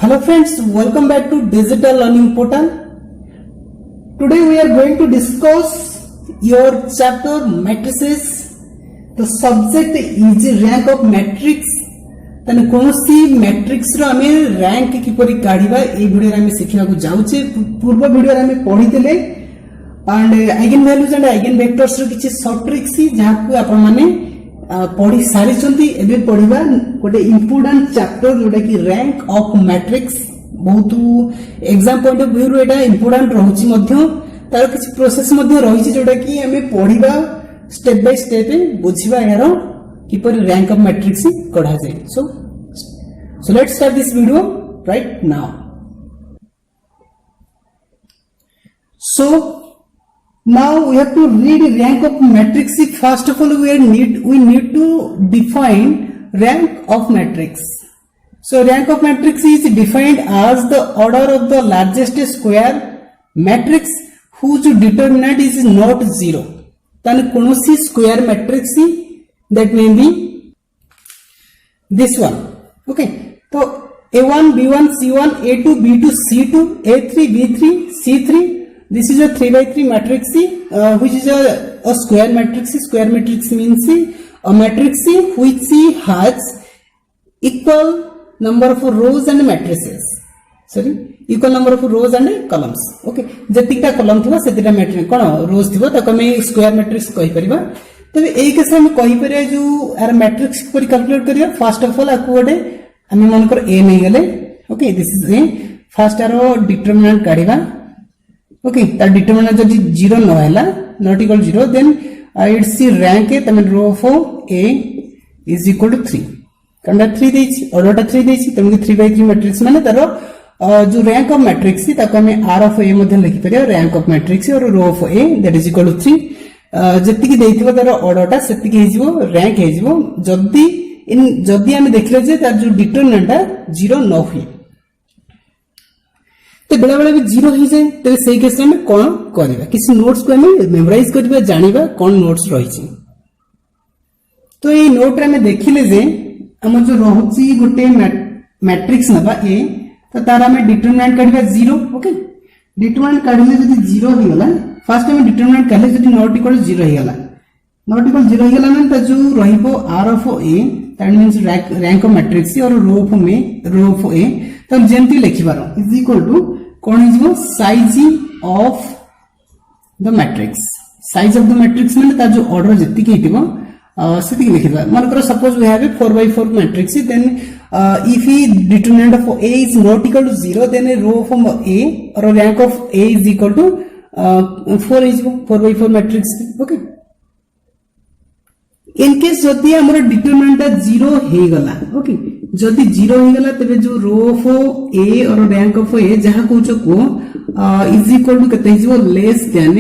Hello friends, welcome back to Digital Learning Portal. Today we are going to discuss your chapter matrices. The subject is rank of matrix. तने कोनोसी matrix रो आमे rank किपरि काढिबा ए video रे आमे सिखिबा को जाउचे। पूर्व video रे आमे पढितले and eigen values and eigen vectors रो किछि शॉर्ट ट्रिक्स जहां को आपण माने पढ़ी सारी चंती। एबे पढिबा गोटे इंपोर्टेंट चैप्टर जोटा कि रैंक ऑफ मैट्रिक्स। बहुत एग्जाम पॉइंट ऑफ व्यू रो एटा इंपोर्टेंट रहउची मध्य तार किछि प्रोसेस मध्य रहिछि जोटा कि आमे पढिबा स्टेप बाय स्टेप बुझिबा यारो किपरि रैंक ऑफ मैट्रिक्स कढा जाय। So let's start this video right now. So now we have to read rank of matrix. First of all, we need to define rank of matrix. So rank of matrix is defined as the order of the largest square matrix whose determinant is not zero. Then konosi square matrix that may be this one. Okay. So A1, B1, C1, A2, B2, C2, A3, B3, C3. This is a 3 by 3 matrix, which is a square matrix. Square matrix means a matrix which has equal number of rows and matrices. Equal number of rows and columns. Okay. जतिकटा column थिबा सेतिटा matrix कोन rows थिबा ताको हम square matrix कहि परिबा। तबे एई case हम कहि परिया जो आर matrix पर कैलकुलेट करिया। फर्स्ट ऑफ ऑल आको गोटे आमे मन कर a नहीं गले। Okay, this is a। First आरो डिटरमिनेंट काढिबा। ओके, ता डिटरमिनेंट जदि 0 न हैला not equal 0 then it's rank ए तमे rho of a is equal to 3। कंडा 3 देछि, ऑर्डरटा 3 देछि, तमे 3 बाय 3 मैट्रिक्स माने तारो जो रैंक ऑफ मैट्रिक्स ताको हमें r ऑफ a मध्ये लिखि परिया। रैंक ऑफ मैट्रिक्स और rho of a that is equal to 3। जति कि देथिबो तारो ऑर्डरटा सेति कि हेजिबो रैंक हेजिबो जदि आमे देखले जे तार जो डिटरमिनेंटटा 0 न हुई तो बेला बेला भी 0 ही जाए। तो सेही केस में कोन करबा किसी नोट्स को हमें मेमोराइज करबा जानिबा कोन नोट्स रहिछि। तो ए नोट रे हमें देखिले जे हम जो रहउछि गोटे मैट्रिक्स नबा ए तो तार हमें डिटरमिनेंट काढबा 0। ओके, डिटरमिनेंट काढले जदि 0 ही गला फर्स्ट हमें डिटरमिनेंट काढले जदि नॉट इक्वल 0 ही गला नॉट इक्वल 0 ही गला ना त जो रहिबो r of a that means rank of matrix और रो ऑफ a तो जेंति लिखिबार इज इक्वल टू कोन हिजबो size of the matrix. Size of the matrix माने ता जो ऑर्डर जति के हितबो सेति लिखिबा। मान करो suppose we have a 4 by 4 matrix, then if determinant of a is not equal to 0 then a row of a or rank of a is equal to 4 हिजबो 4 by 4 matrix। Okay, in case जदि हमर determinant 0 हे गला। Okay, जदि 0 हे गला तबे जो rho of a और rank of a जहां कोच को इज इक्वल टू कते हिजबो less than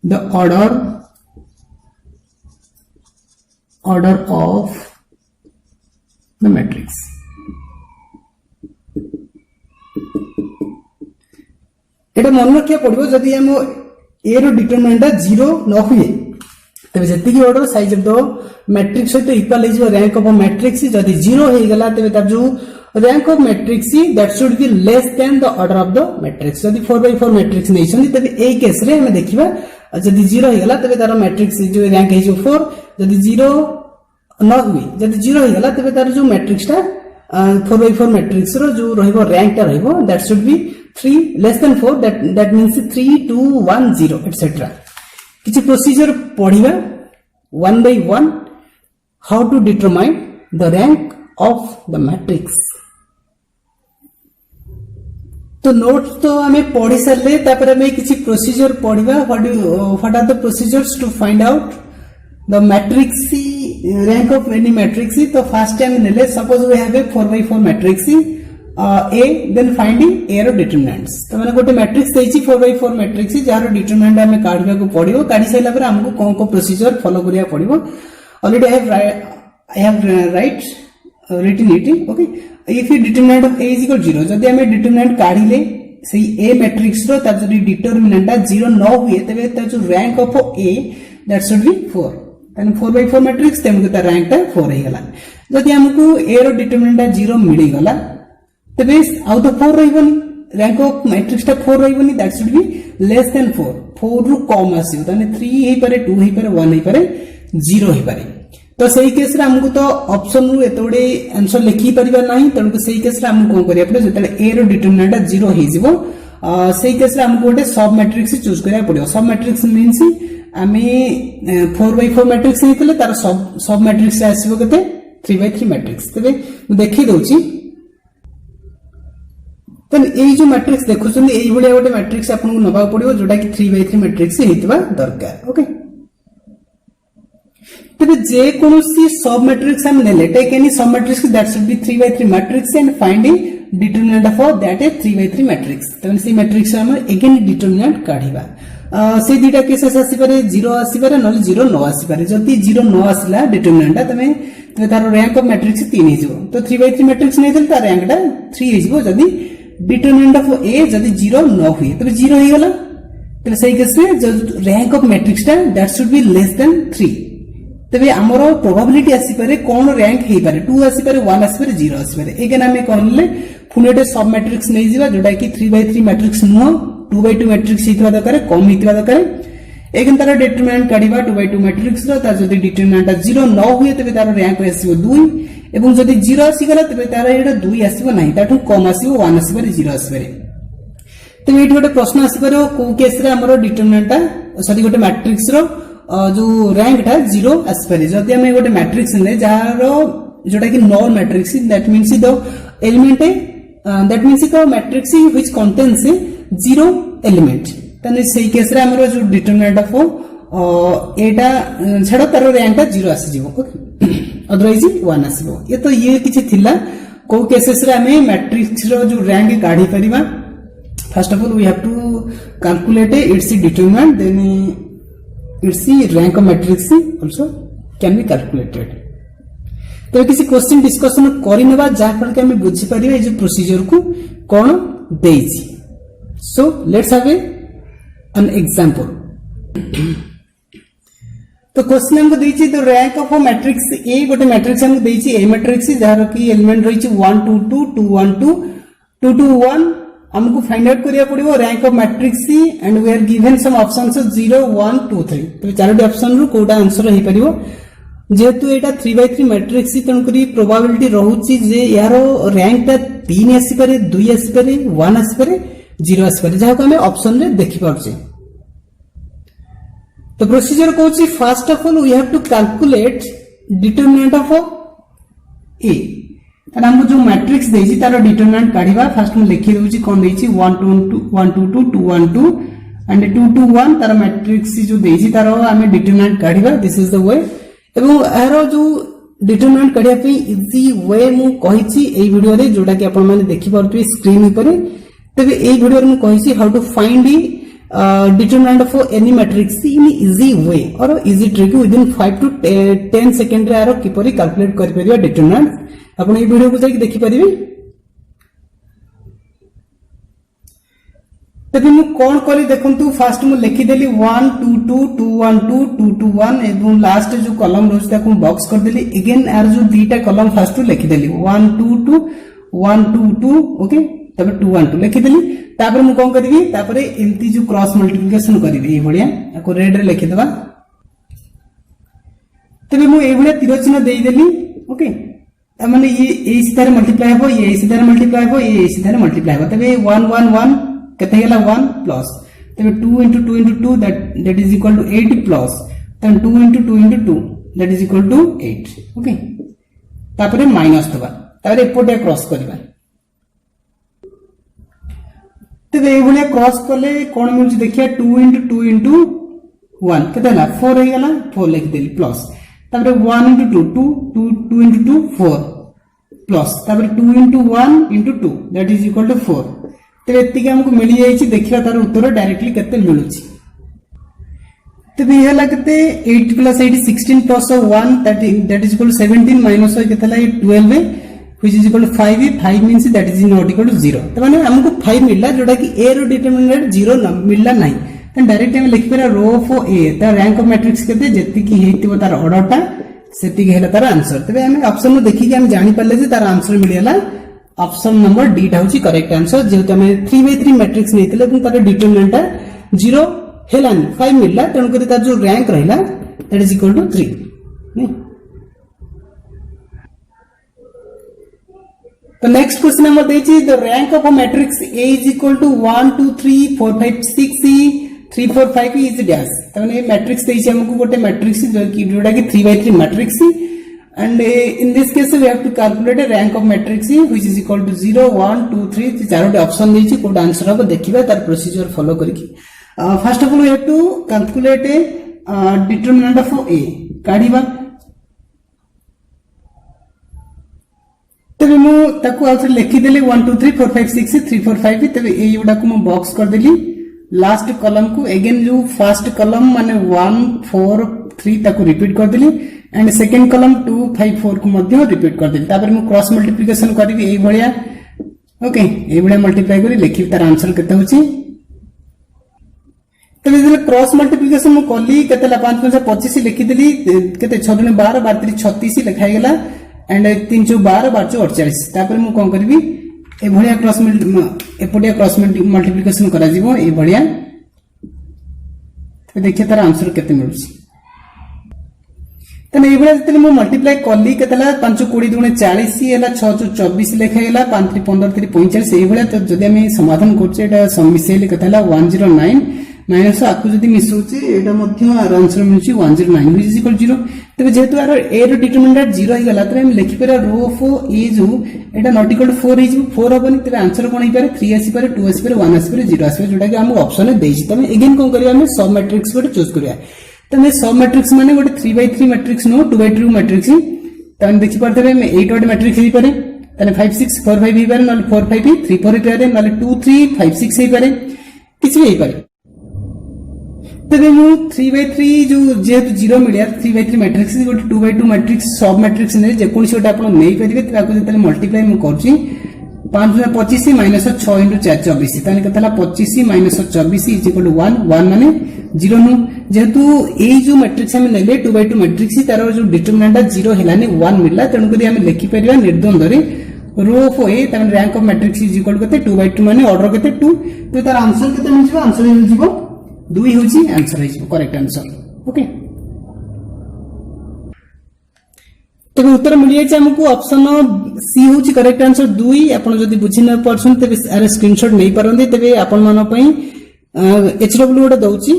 the order of the matrix. एटा मन रखिया पड़िबो जदि हम a रो डिटरमिनेंट 0 न हुए तबे जति की order size of the matrix सहित इक्वल हिजबो रैंक ऑफ मैट्रिक्स। जदि 0 हे गला तबे तार जो rank of matrix that should be less than the order of the matrix. जदि 4 by 4 मैट्रिक्स नै छथि तबे ए केस रे हम देखिबा जदि 0 हे गला तबे तार मैट्रिक्स जो रैंक हिजो 4। जदि 0 न हुई जदि 0 हे गला तबे तार जो मैट्रिक्सटा 4 by 4 मैट्रिक्स रो जो रहइबो रैंकटा रहइबो that should be 3 less than 4 that means 3 2 1 0 etcetera. किछि प्रोसीजर पढिबा 1 by 1 how to determine the rank of the matrix. तो नोट्स तो हमें पढ़ी सारे तापर हमें किछि प्रोसीजर पढिबा। What are the procedures to find out the matrix rank of any matrix. तो फर्स्ट टाइम नेले suppose we have a 4 by 4 matrix a then finding a rho determinants. तो माने गोटे मैट्रिक्स देछि 4 by 4 मैट्रिक्स जार डिटरमिनेंट हमें काढबा को पड़िबो। काढी साइला पर हमको कोन को प्रोसीजर फॉलो करिया पड़िबो। Already I have written it। Okay, if determinant of a is equal 0 जदि हमें डिटरमिनेंट काढिले सही a मैट्रिक्स रो तार जदि डिटरमिनेंट 0 न हुए तबे तार जो rank of a that should B 4। then 4 by 4 matrix तेमको तार रैंक ता 4 हे गला। जदि हमको ए रो डिटरमिनेंट 0 मिली गला तबे आउट ऑफ 4 रहबनी रैंक ऑफ मैट्रिक्स टा 4 रहबनी that should be less than 4 4 रु कम आसीबो तने 3 हे पारे 2 हे पारे 1 हे पारे 0 हे पारे तो सही केस रे हमको तो ऑप्शन रु एतोडे आंसर लिखि परिबा नाही तणको सही केस रे हम कोन करिया पड़े जतले ए रो डिटरमिनेंट 0 हे जिवो सही केस रे हमको गोटे सब मैट्रिक्स चूज करिया पड़ियो सब मैट्रिक्स मींस आमे 4/4 मैट्रिक्स हेतले तार सब मैट्रिक्स आसीबो केते 3/3 मैट्रिक्स तबे देखि दउची तन एई जो मैट्रिक्स देखुछन एई भलिया गोटे मैट्रिक्स आपन को नबा पड़ियो जोटा कि 3/3 मैट्रिक्स हेतबा दरकार ओके तबे जे कोनोसी सब मैट्रिक्स हम नेले टेक एनी सब matrix that should B 3/3 matrix and finding determinant of that is 3/3 matrix तने से मैट्रिक्स हम अगेन डिटरमिनेंट काढिबा से दुटा केसेस आसी पारे 0 आसी पारे न 0 न आसी पारे जति 0 न आसिला डिटरमिनेंट तमे तार रैंक ऑफ मैट्रिक्स 3 हे जिवो तो 3/3 मैट्रिक्स नै देल तार रैंक टा 3 हे जिवो जदी डिटरमिनेंट ऑफ ए जदी 0 न हुए तबे 0 हे गला तबे सही केस रे रैंक ऑफ मैट्रिक्स टा that should be less then 3 तबे हमरो प्रोबेबिलिटी आसी पारे कोन रैंक हे पारे 2 आसी पारे 1 आसी पारे 0 आसी पारे एगेन हमें कहले फुनेटे सब मैट्रिक्स नै जिवा जोटा कि 3/3 मैट्रिक्स नो 2/2 मैट्रिक्स हितवा दरकार कम हितवा दरकार एगेन तार डिटरमिनेंट काढिबा 2/2 मैट्रिक्स रो तार जदी डिटरमिनेंट 0 न हुए तबे तार रैंक आसीबो 2 एवं जदी 0 आसी गला तबे तार एटा 2 आसीबो नाही ताठू कम आसीबो 1 आसी पारे 0 आसी पारे तबे एठी गोटे प्रश्न आसी पारे को केस रे हमरो डिटरमिनेंट सॉरी गोटे मैट्रिक्स रो जो रैंक टा 0 आसी पारे जदी हम गोटे मैट्रिक्स ने जारो जोटा कि non matrix that means the element that means the matrix which contains 0 element तने सही केस रे हमरो जो डिटरमिनेंट ऑफ एटा छडो तार रैंक टा 0 आसी जिवो ओके अदरवाइज 1 आसीबो ये तो ये किछि थिला को केसेस रे हमें मैट्रिक्स रो जो रैंक काढी परिबा first of all we have to calculate its determinant then it's rank of matrix also can be calculated तो किसी क्वेश्चन डिस्कशन करि नेबा जा फल के हम बुझी परिबे जो प्रोसीजर को कोन देइछि so let's have an example तो क्वेश्चन हमको देइछि तो रैंक ऑफ मैट्रिक्स ए गोटे मैट्रिक्स हमको देइछि ए मैट्रिक्स जहार की एलिमेंट रहिछि 1 2 2 2 1 2 2 2 1 हमको फाइंड आउट करिया पड़िबो rank of matrix and we are given some options 0 1 2 3 तो चारोटी ऑप्शन रु कोटा आंसर हे परिबो जेहेतु एटा 3/3 मैट्रिक्स तन करी प्रोबेबिलिटी रहउछि जे यारो रैंक ता 3 आसी पारे 2 आसी पारे 1 आसी पारे 0 आसी पारे जहा को हम ऑप्शन रे देखि पाउछि तो प्रोसीजर कहउछि first of all we have to calculate determinant of A तन हम जो मैट्रिक्स देछि तार डिटरमिनेंट काढिबा फर्स्ट में लिखि दउछि कोन देछि 1 2 2 1 2 2 2 1 2 एंड 2 2 1 तार मैट्रिक्स जो देछि तार हमें डिटरमिनेंट काढिबा दिस इज द वे एवं यार जो डिटरमिनेंट काढिया पे इजी वे मु कहिछि एई वीडियो रे जोटा कि आपण माने देखि पारथि स्क्रीन ऊपर तबे एई वीडियो रे मु कहिछि how to find determinant of any matrix in easy way और easy trick within 5 to 10 second रे यार किपरि कैलकुलेट करि परिबा डिटरमिनेंट आपण एई वीडियो को जाई देखि परिबे तबे मु कोन करी देखंतु फर्स्ट मु लिखि देली 1 2 2 2 1 2 2 2 1 एवं लास्ट जो कॉलम रोज ताकू बॉक्स कर देली अगेन यार जो दीटा कॉलम फर्स्ट लिखि देली 1 2 2 1 2 2 ओके तबे 2 1 2 लिखि देली तापर मु कोन करबी तापर एंती जो क्रॉस मल्टीप्लिकेशन करबी ए बढ़िया को रेड रे लिखि देबा तबे मु ए बढ़िया तीर चिन्ह देई देली ओके माने ये ए सीधा मल्टीप्लाई हो ये सीधा मल्टीप्लाई हो ये सीधा मल्टीप्लाई हो तबे 1 1 1 केते गेला 1 प्लस तबे 2 into 2 into 2 that is equal to 8 plus तन 2 into 2 into 2 that is equal to 8 okay तापरे माइनस दबा तापरे एपोटे क्रॉस करबा तबे ए भलिया क्रॉस करले कोन मिलुची देखिया 2 into 2 into 1 केते ला 4 हे गेला 4 लिख देली प्लस तापरे 1 into 2 2 2 2 into 2 4 प्लस तापरे 2 into 1 into 2 that is equal to 4 तबे एति के हमको मिली जाईची देखिया तार उत्तर डायरेक्टली केते मिलुची तबे हेला केते 8 plus 8 16 plus 1 that is equal to 17 minus केते ला 12 which is equal to 5 5 means that is not equal to 0 त माने हमको 5 मिलला जोटा कि a रो डिटरमिनेंट 0 न मिलला नाही त डायरेक्ट हम लिख पेरा रो ऑफ a ता रैंक ऑफ मैट्रिक्स केते जेति की हेतिबो तार ऑर्डर ता सेति हेला तार आंसर तबे हम ऑप्शन नो देखि कि हम जानि परले जे तार आंसर मिलियला ऑप्शन नंबर डी टा होची करेक्ट आंसर जेहेतु हमें 3/3 मैट्रिक्स नेतिले এবং তার ডিটারমিনেন্ট 0 हेलानी 5 मिलला तेणु करी तार जो रैंक रहिला दैट इज इक्वल टू 3 तो नेक्स्ट क्वेश्चन हम देछि the rank of a matrix A is equal to 1 2 3 4 5 6 3 4 5 is dash तने मैट्रिक्स देछि हमको गोटे मैट्रिक्स जोटा कि 3/3 matrix and in this case we have to calculate a rank of matrix which is equal to 0 1 2 3 चारोटी option देछि कोड answer हम देखिबा तार प्रोसीजर फॉलो करके first of all we have to calculate a determinant of A काढिबा तबे मु ताकू आउट लिखि देली 1 2 3 4 5 6 3 4 5 तबे ए युडा को मु बॉक्स कर देली लास्ट कॉलम को अगेन जो फर्स्ट कॉलम माने 1 4 3 ताकू रिपीट कर देली एंड सेकंड कॉलम 2 5 4 को मध्य रिपीट कर देली तापर मु क्रॉस मल्टीप्लिकेशन करबी एई भलिया ओके एई भलिया मल्टीप्लाई करी लिखि तार आंसर केते होची तबे जे क्रॉस मल्टीप्लिकेशन मु कली केतेला 5 5 25 लिखि देली केते 6 12 12 3 36 लिखाई गेला एंड 3 4 12 12 48 तापर मु कोन करबी ए भलिया क्रॉस एपटिया क्रॉस मल्टीप्लिकेशन करा जीवो ए भलिया तो देखिए तार आंसर केते मिलुची तने ए भलिया जते मु मल्टीप्लाई कली केतेला 5 20 दुने 40 हैला 6 24 लिखा गेला 5 3 15 3 45 ए भलिया तो जदि हम समाधान करछे एटा मिसेले केतेला 109 माइनस आकु जदि मिसौचे एटा मध्य आंसर मिलुची 109 which is equal 0 तबे जेतु आर ए रो डिटरमिनेंट 0 ही गला तरे हम लिखि पेरा रो ऑफ ए जो एटा नॉट इक्वल टू 4 ही 4 हबनी तबे आंसर कोन ही पारे 3 आसी पारे 2 आसी पारे 1 आसी पारे 0 आसी पारे जोटा कि हम ऑप्शन में देछि तमे अगेन कोन करिया हम सब मैट्रिक्स पर चूज करिया तमे सब मैट्रिक्स माने गोटे 3/3 मैट्रिक्स नो 2/2 मैट्रिक्स तमे देखि परथबे हम 8 वाट मैट्रिक्स ही पारे तने 5 6 4 5 ही पारे नले 4 5 3 4 ही पारे नले 2 3 5 6 ही पारे किछि ही पारे तबे मु 3/3 जो जेहेतु 0 मिलिया 3/3 मैट्रिक्स गोटे 2/2 मैट्रिक्स सब मैट्रिक्स ने जे कोनसी गोटे आपण नै परिबे ताको जतले मल्टीप्लाई मु करछि 5 25 माइनस 6 into 4 24 ताने कतला 25 माइनस 24 इज इक्वल टू 1 1 माने 0 नु जेहेतु ए जो मैट्रिक्स हम नेले 2/2 मैट्रिक्स तार जो डिटरमिनेंट 0 हेलानी 1 मिलला तनु करी हम लिखि परिबा निर्द्वंद रे रो ऑफ ए ताने rank of matrix is equal to कते 2/2 माने ऑर्डर कते 2 तो तार आंसर कते मिल जिवो आंसर मिल जिवो 2 ही होची आंसर है करेक्ट आंसर ओके तबे उत्तर मिल जाय हमको ऑप्शन सी होची करेक्ट आंसर 2 आपण जदी बुझि न परछन तबे अरे स्क्रीनशॉट नै परंदी तबे आपण मानो पई एचडब्ल्यू ओडा दउची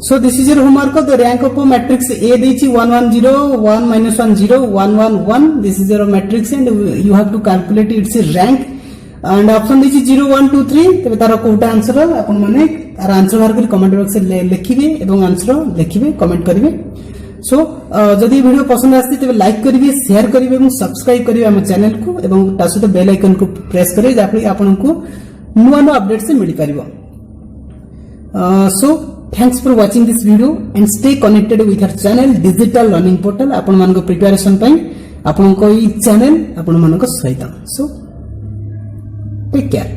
so this is your homework of the rank of a matrix A देछि 1 1 0 1 -1 0 1 1 1 this is your matrix and you have to calculate its rank and option देछि 0 1 2 3 तबे तार कोटा आंसर आपण माने तार आंसर बाहर कर कमेंट बॉक्स में लिखिबे एवं आंसर लिखिबे कमेंट करिवे सो जदि वीडियो पसंद आछि तबे लाइक करिवे शेयर करिवे एवं सब्सक्राइब करिवे हम चैनल को एवं तासुत बेल आइकन को प्रेस करिवे जाफे आपन को नुवा नुवा अपडेट से मिल पारिबो so thanks for watching this video and stay connected with our channel digital learning portal आपण मान को प्रिपरेशन पई आपण को ई चैनल आपण मान को सहित सो टेक केयर